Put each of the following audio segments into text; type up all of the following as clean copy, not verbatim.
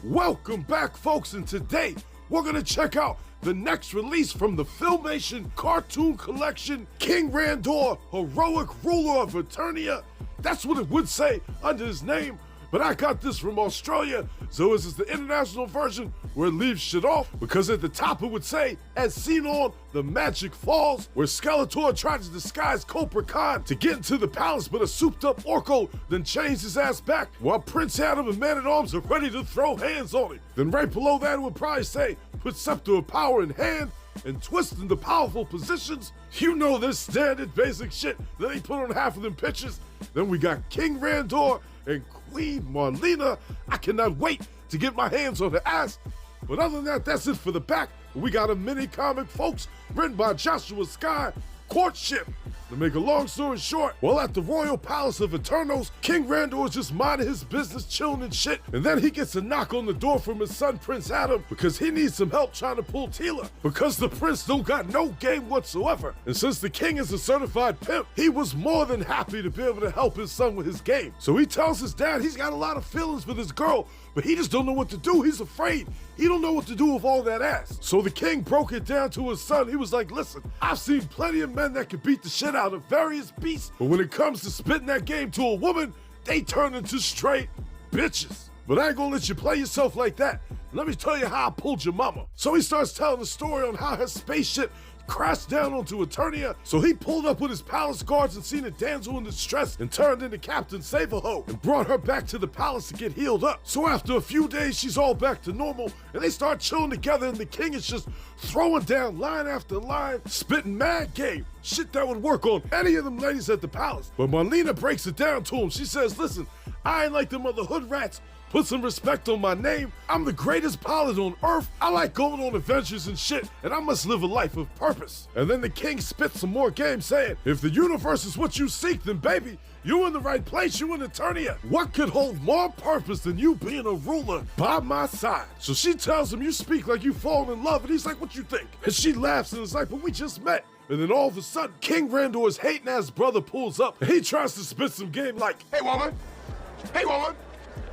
Welcome back, folks, and today we're gonna check out the next release from the Filmation cartoon collection, King Randor, Heroic Ruler of Eternia. That's what it would say under his name, but I got this from Australia, so this is the international version where it leaves shit off, because at the top it would say, as seen on The Magic Falls, where Skeletor tried to disguise Cobra Khan to get into the palace, but a souped-up Orko then changed his ass back, while Prince Adam and Man-at-Arms are ready to throw hands on him. Then right below that it would probably say, put Scepter of Power in hand, and twist into powerful positions. You know this standard basic shit that they put on half of them pictures. Then we got King Randor and Queen Marlena. I cannot wait to get my hands on her ass. But other than that, that's it for the back. We got a mini comic, folks, written by Joshua Skye, Courtship. To make a long story short, while at the Royal Palace of Eternos, King Randor is just minding his business, chilling and shit, and then he gets a knock on the door from his son Prince Adam because he needs some help trying to pull Tila, because the prince don't got no game whatsoever. And since the king is a certified pimp, he was more than happy to be able to help his son with his game. So he tells his dad he's got a lot of feelings for this girl, but he just don't know what to do. He's afraid. He don't know what to do with all that ass. So the king broke it down to his son. He was like, listen, I've seen plenty of men that can beat the shit out of various beasts, but when it comes to spitting that game to a woman, they turn into straight bitches. But I ain't gonna let you play yourself like that. Let me tell you how I pulled your mama. So he starts telling the story on how his spaceship crashed down onto Eternia. So he pulled up with his palace guards and seen a damsel in distress and turned into Captain Save-A-Ho and brought her back to the palace to get healed up. So after a few days, she's all back to normal and they start chilling together, and the king is just throwing down line after line, spitting mad game. Shit that would work on any of them ladies at the palace. But Marlena breaks it down to him. She says, listen, I ain't like them other hood rats. Put some respect on my name. I'm the greatest pilot on earth. I like going on adventures and shit, and I must live a life of purpose. And then the king spits some more game saying, if the universe is what you seek, then baby, you in the right place, you in Eternia. What could hold more purpose than you being a ruler by my side? So she tells him, you speak like you fallen in love, and he's like, what you think? And she laughs and is like, but we just met. And then all of a sudden, King Randor's hating-ass brother pulls up, and he tries to spit some game like, hey woman,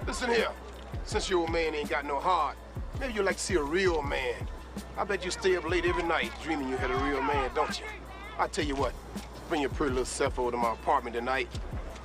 listen here. Since your old man ain't got no heart, maybe you'd like to see a real man. I bet you stay up late every night dreaming you had a real man, don't you? I tell you what, bring your pretty little self over to my apartment tonight,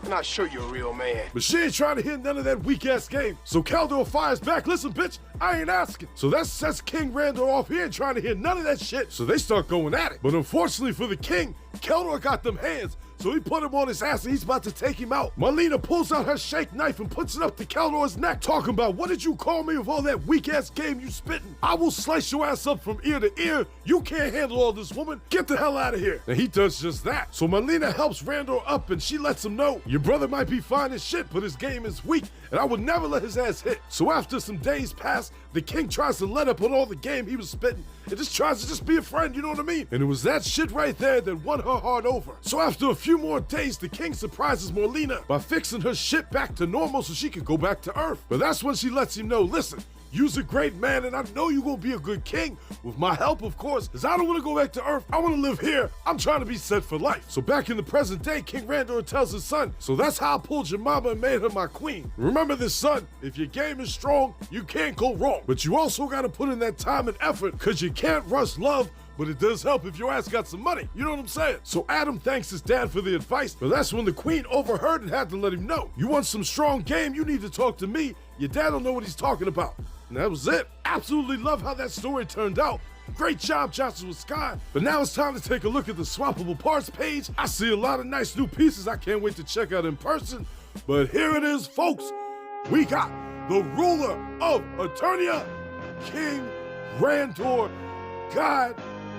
and I'll show you a real man. But she ain't trying to hear none of that weak-ass game. So Kaldor fires back, listen, bitch, I ain't asking. So that sets King Randor off. He ain't trying to hear none of that shit. So they start going at it. But unfortunately for the king, Kaldor got them hands. So he put him on his ass and he's about to take him out. Marlena pulls out her shake knife and puts it up to Kaldor's neck, talking about, what did you call me with all that weak-ass game you spitting? I will slice your ass up from ear to ear. You can't handle all this, woman. Get the hell out of here. And he does just that. So Marlena helps Randor up and she lets him know, your brother might be fine as shit, but his game is weak and I would never let his ass hit. So after some days pass, the king tries to let up on all the game he was spitting and just tries to just be a friend, you know what I mean? And it was that shit right there that won her heart over. So after a few more days, the king surprises Marlena by fixing her shit back to normal so she could go back to Earth. But that's when she lets him know, listen, you's a great man and I know you're gonna be a good king, with my help of course, because I don't want to go back to Earth, I want to live here, I'm trying to be set for life. So back in the present day, King Randor tells his son, so that's how I pulled your mama and made her my queen. Remember this, son, if your game is strong, you can't go wrong. But you also gotta put in that time and effort, because you can't rush love, but it does help if your ass got some money. You know what I'm saying? So Adam thanks his dad for the advice, but that's when the queen overheard and had to let him know. You want some strong game, you need to talk to me. Your dad don't know what he's talking about. And that was it. Absolutely love how that story turned out. Great job, Joshua Skye. But now it's time to take a look at the swappable parts page. I see a lot of nice new pieces I can't wait to check out in person. But here it is, folks. We got the ruler of Eternia, King Randor. God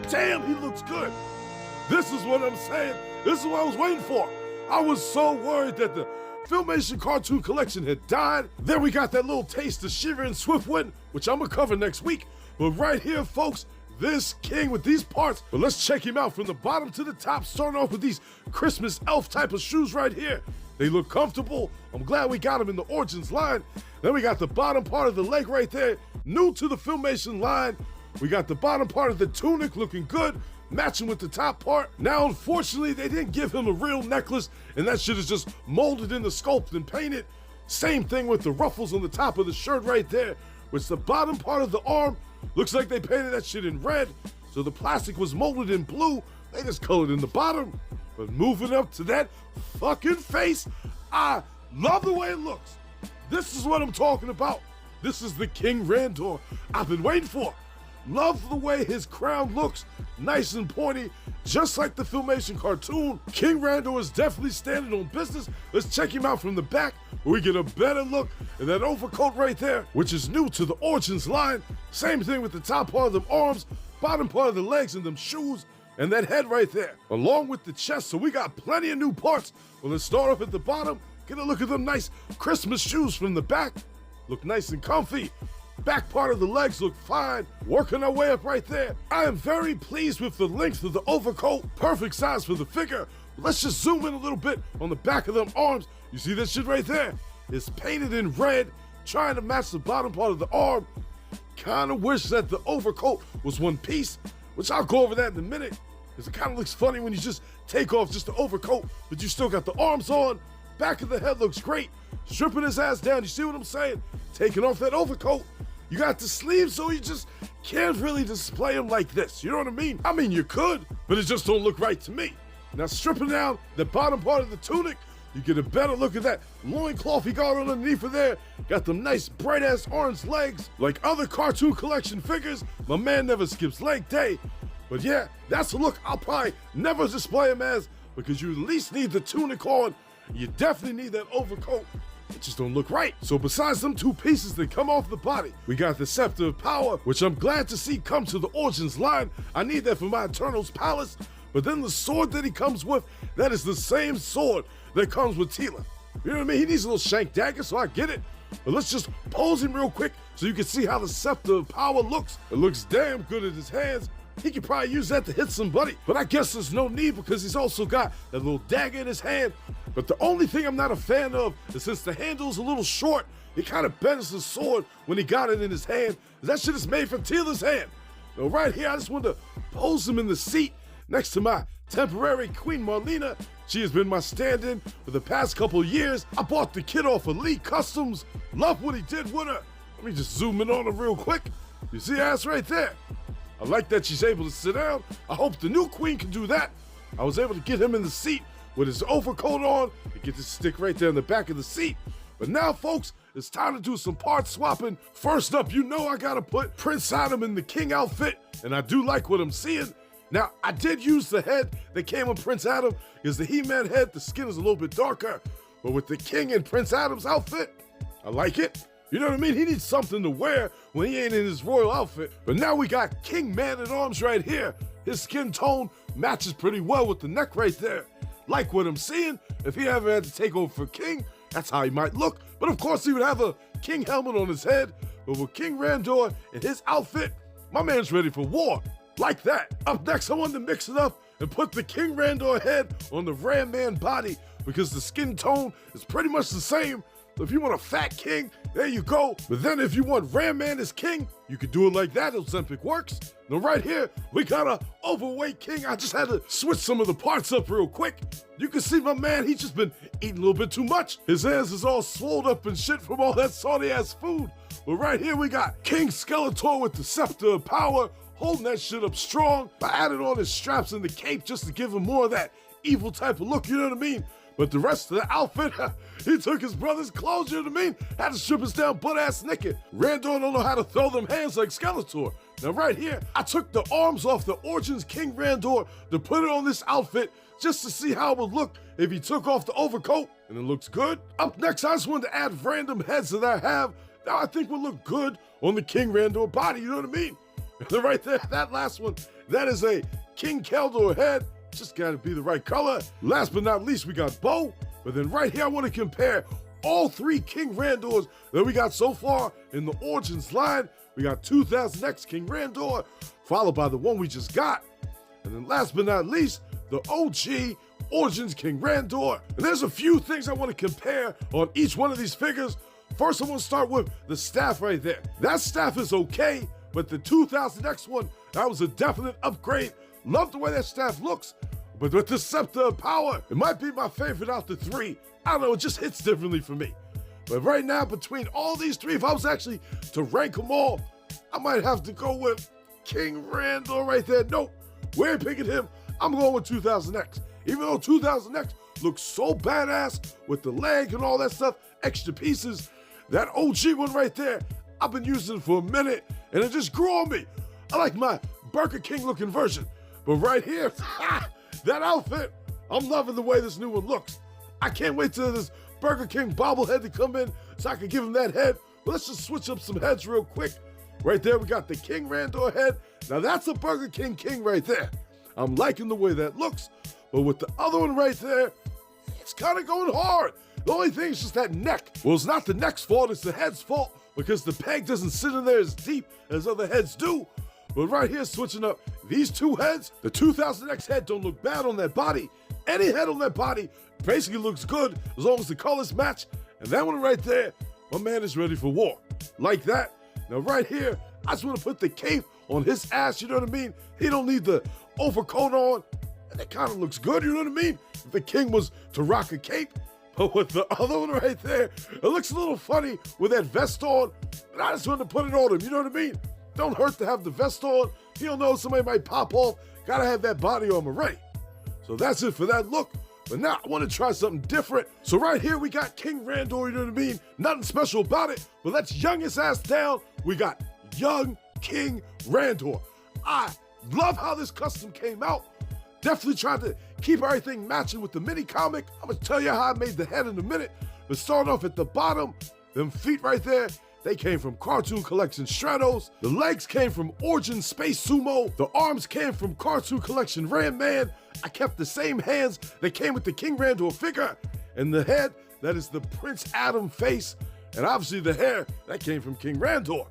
damn, he looks good. This is what I'm saying. This is what I was waiting for. I was so worried that the Filmation cartoon collection had died. Then we got that little taste of Shiver and Swiftwind, which I'm gonna cover next week. But right here, folks, this king with these parts. But let's check him out from the bottom to the top, starting off with these Christmas elf type of shoes right here. They look comfortable. I'm glad we got them in the Origins line. Then we got the bottom part of the leg right there, new to the Filmation line. We got the bottom part of the tunic looking good, matching with the top part. Now, unfortunately, they didn't give him a real necklace, and that shit is just molded in the sculpt and painted. Same thing with the ruffles on the top of the shirt right there, which the bottom part of the arm looks like they painted that shit in red, so the plastic was molded in blue. They just colored in the bottom. But moving up to that fucking face, I love the way it looks. This is what I'm talking about. This is the King Randor I've been waiting for. Love the way his crown looks, nice and pointy, just like the Filmation cartoon. King Randor is definitely standing on business. Let's check him out from the back, where we get a better look at that overcoat right there, which is new to the Origins line. Same thing with the top part of the arms, bottom part of the legs, and them shoes, and that head right there, along with the chest. So we got plenty of new parts. Well, let's start off at the bottom. Get a look at them nice Christmas shoes from the back. Look nice and comfy. Back part of the legs look fine. Working our way up right there. I am very pleased with the length of the overcoat. Perfect size for the figure. Let's just zoom in a little bit on the back of them arms. You see that shit right there? It's painted in red, trying to match the bottom part of the arm. Kinda wish that the overcoat was one piece, which I'll go over that in a minute, because it kind of looks funny when you just take off just the overcoat, but you still got the arms on. Back of the head looks great. Stripping his ass down, you see what I'm saying? Taking off that overcoat. You got the sleeves, so you just can't really display them like this. You know what I mean? I mean, you could, but it just don't look right to me. Now, stripping down the bottom part of the tunic, you get a better look at that loincloth he got underneath of there. Got them nice bright-ass orange legs. Like other cartoon collection figures, my man never skips leg day. But yeah, that's a look I'll probably never display him as, because you at least need the tunic on. You definitely need that overcoat. It just don't look right. So besides them two pieces that come off the body, we got the Scepter of Power, which I'm glad to see come to the Origins line. I need that for my Eternals Palace. But then the sword that he comes with, that is the same sword that comes with Tila. You know what I mean? He needs a little shank dagger, so I get it. But let's just pose him real quick so you can see how the Scepter of Power looks. It looks damn good in his hands. He could probably use that to hit somebody, but I guess there's no need because he's also got that little dagger in his hand. But the only thing I'm not a fan of is since the handle's a little short, he kind of bends the sword when he got it in his hand. That shit is made from Tila's hand. Now right here, I just wanted to pose him in the seat next to my temporary Queen Marlena. She has been my stand-in for the past couple years. I bought the kid off Elite Customs. Love what he did with her. Let me just zoom in on her real quick. You see her ass right there? I like that she's able to sit down. I hope the new queen can do that. I was able to get him in the seat with his overcoat on and get this stick right there in the back of the seat. But now, folks, it's time to do some part swapping. First up, you know I gotta put Prince Adam in the king outfit, and I do like what I'm seeing. Now, I did use the head that came with Prince Adam, because the He-Man head, the skin is a little bit darker. But with the king and Prince Adam's outfit, I like it. You know what I mean? He needs something to wear when he ain't in his royal outfit. But now we got King Man-at-Arms right here. His skin tone matches pretty well with the neck right there. Like what I'm seeing. If he ever had to take over for King, that's how he might look. But of course he would have a king helmet on his head. But with King Randor in his outfit, my man's ready for war. Like that. Up next, I wanted to mix it up and put the King Randor head on the Ram Man body, because the skin tone is pretty much the same. So if you want a fat king, there you go. But then if you want Ram Man as king, you can do it like that. Ozempic works. Now right here, we got a overweight king. I just had to switch some of the parts up real quick. You can see my man, he's just been eating a little bit too much. His hands is all swollen up and shit from all that salty ass food. But right here we got King Skeletor with the Scepter of Power, holding that shit up strong. I added on his straps and the cape just to give him more of that evil type of look, you know what I mean? But the rest of the outfit, he took his brother's clothes, you know what I mean? Had to strip us down butt-ass naked. Randor don't know how to throw them hands like Skeletor. Now right here, I took the arms off the Origins King Randor to put it on this outfit just to see how it would look if he took off the overcoat, and it looks good. Up next, I just wanted to add random heads that I have that I think would look good on the King Randor body, you know what I mean? Right there, that last one, that is a King Keldor head. Just gotta be the right color. Last but not least, we got Bo. But then right here, I want to compare all three King Randors that we got so far in the Origins line. We got 2000X King Randor, followed by the one we just got. And then last but not least, the OG Origins King Randor. And there's a few things I want to compare on each one of these figures. First, I want to start with the staff right there. That staff is okay, but the 2000X one, that was a definite upgrade. Love the way that staff looks, but with the Scepter of Power, it might be my favorite out the three. I don't know, it just hits differently for me. But right now, between all these three, if I was actually to rank them all, I might have to go with King Randor right there. Nope, we ain't picking him. I'm going with 2000X. Even though 2000X looks so badass with the leg and all that stuff, extra pieces, that OG one right there, I've been using it for a minute and it just grew on me. I like my Burger King looking version. But right here, that outfit, I'm loving the way this new one looks. I can't wait till this Burger King bobblehead to come in so I can give him that head. But let's just switch up some heads real quick. Right there, we got the King Randor head. Now that's a Burger King right there. I'm liking the way that looks. But with the other one right there, it's kind of going hard. The only thing is just that neck. Well, it's not the neck's fault, it's the head's fault because the peg doesn't sit in there as deep as other heads do. But right here, switching up these two heads, the 2000X head don't look bad on that body. Any head on that body basically looks good as long as the colors match. And that one right there, my man is ready for war. Like that. Now right here, I just want to put the cape on his ass, you know what I mean? He don't need the overcoat on. And it kind of looks good, you know what I mean? If the king was to rock a cape. But with the other one right there, it looks a little funny with that vest on. But I just wanted to put it on him, you know what I mean? Don't hurt to have the vest on. He'll know somebody might pop off. Gotta have that body armor ready. So that's it for that look. But now I want to try something different. So right here we got King Randor, you know what I mean? Nothing special about it, but let's young his ass down. We got young King Randor. I love how this custom came out. Definitely tried to keep everything matching with the Minicomic. I'm gonna tell you how I made the head in a minute. But starting off at the bottom, them feet right there, they came from Cartoon Collection Stratos. The legs came from Origin Space Sumo. The arms came from Cartoon Collection Ram Man. I kept the same hands that came with the King Randor figure. And the head, that is the Prince Adam face. And obviously the hair, that came from King Randor.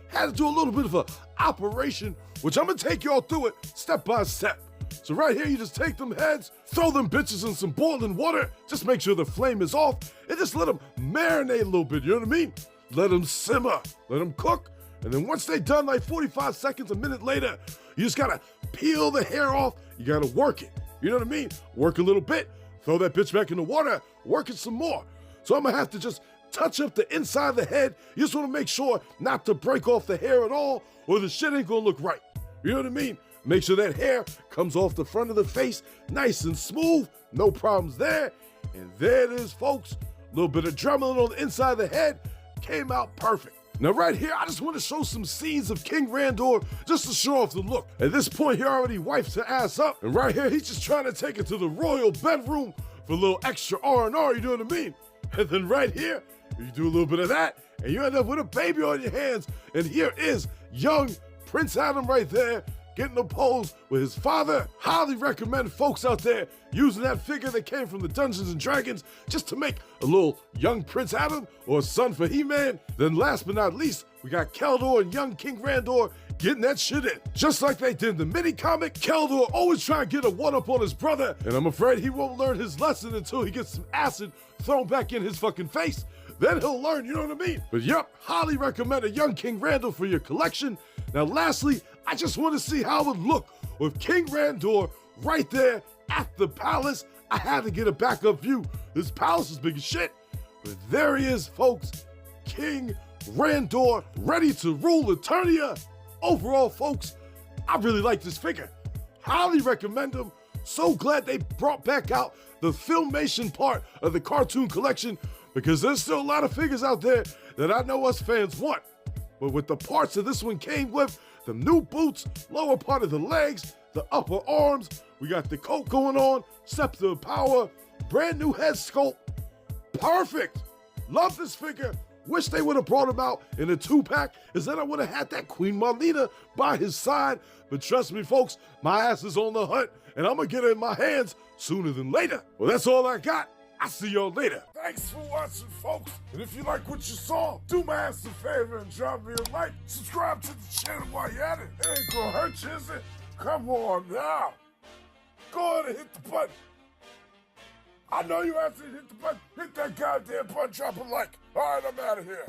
Had to do a little bit of a operation, which I'm gonna take y'all through it step by step. So right here, you just take them heads, throw them bitches in some boiling water, just make sure the flame is off, and just let them marinate a little bit, you know what I mean? Let them simmer, let them cook, and then once they're done, like 45 seconds, a minute later, you just gotta peel the hair off, you gotta work it, you know what I mean? Work a little bit, throw that bitch back in the water, work it some more. So I'm gonna have to just touch up the inside of the head. You just wanna make sure not to break off the hair at all, or the shit ain't gonna look right, you know what I mean? Make sure that hair comes off the front of the face, nice and smooth, no problems there. And there it is, folks. A little bit of dremeling on the inside of the head, came out perfect. Now right here, I just want to show some scenes of King Randor just to show off the look. At this point, he already wipes her ass up. And right here, he's just trying to take it to the royal bedroom for a little extra R&R, you know what I mean? And then right here, you do a little bit of that, and you end up with a baby on your hands. And here is young Prince Adam right there, getting a pose with his father. Highly recommend folks out there using that figure that came from the Dungeons and Dragons just to make a little young Prince Adam or a son for Heman. Then last but not least, we got Keldor and young King Randor getting that shit in. Just like they did in the Minicomic, Keldor always trying to get a one-up on his brother, and I'm afraid he won't learn his lesson until he gets some acid thrown back in his fucking face. Then he'll learn, you know what I mean? But yep, highly recommend a young King Randor for your collection. Now lastly, I just want to see how it would look with King Randor right there at the palace. I had to get a backup view. This palace is big as shit. But there he is, folks. King Randor, ready to rule Eternia. Overall, folks, I really like this figure. Highly recommend him. So glad they brought back out the Filmation part of the cartoon collection, because there's still a lot of figures out there that I know us fans want. But with the parts that this one came with, the new boots, lower part of the legs, the upper arms, we got the coat going on, scepter of power, brand new head sculpt. Perfect. Love this figure. Wish they would have brought him out in a 2-pack, as then I would have had that Queen Marlena by his side. But trust me, folks, my ass is on the hunt, and I'm gonna get it in my hands sooner than later. Well, that's all I got. I'll see y'all later. Thanks for watching, folks. And if you like what you saw, do my ass a favor and drop me a like. Subscribe to the channel while you're at it. It ain't gonna hurt you, is it? Come on now. Go ahead and hit the button. I know you have to hit the button. Hit that goddamn button, drop a like. All right, I'm out of here.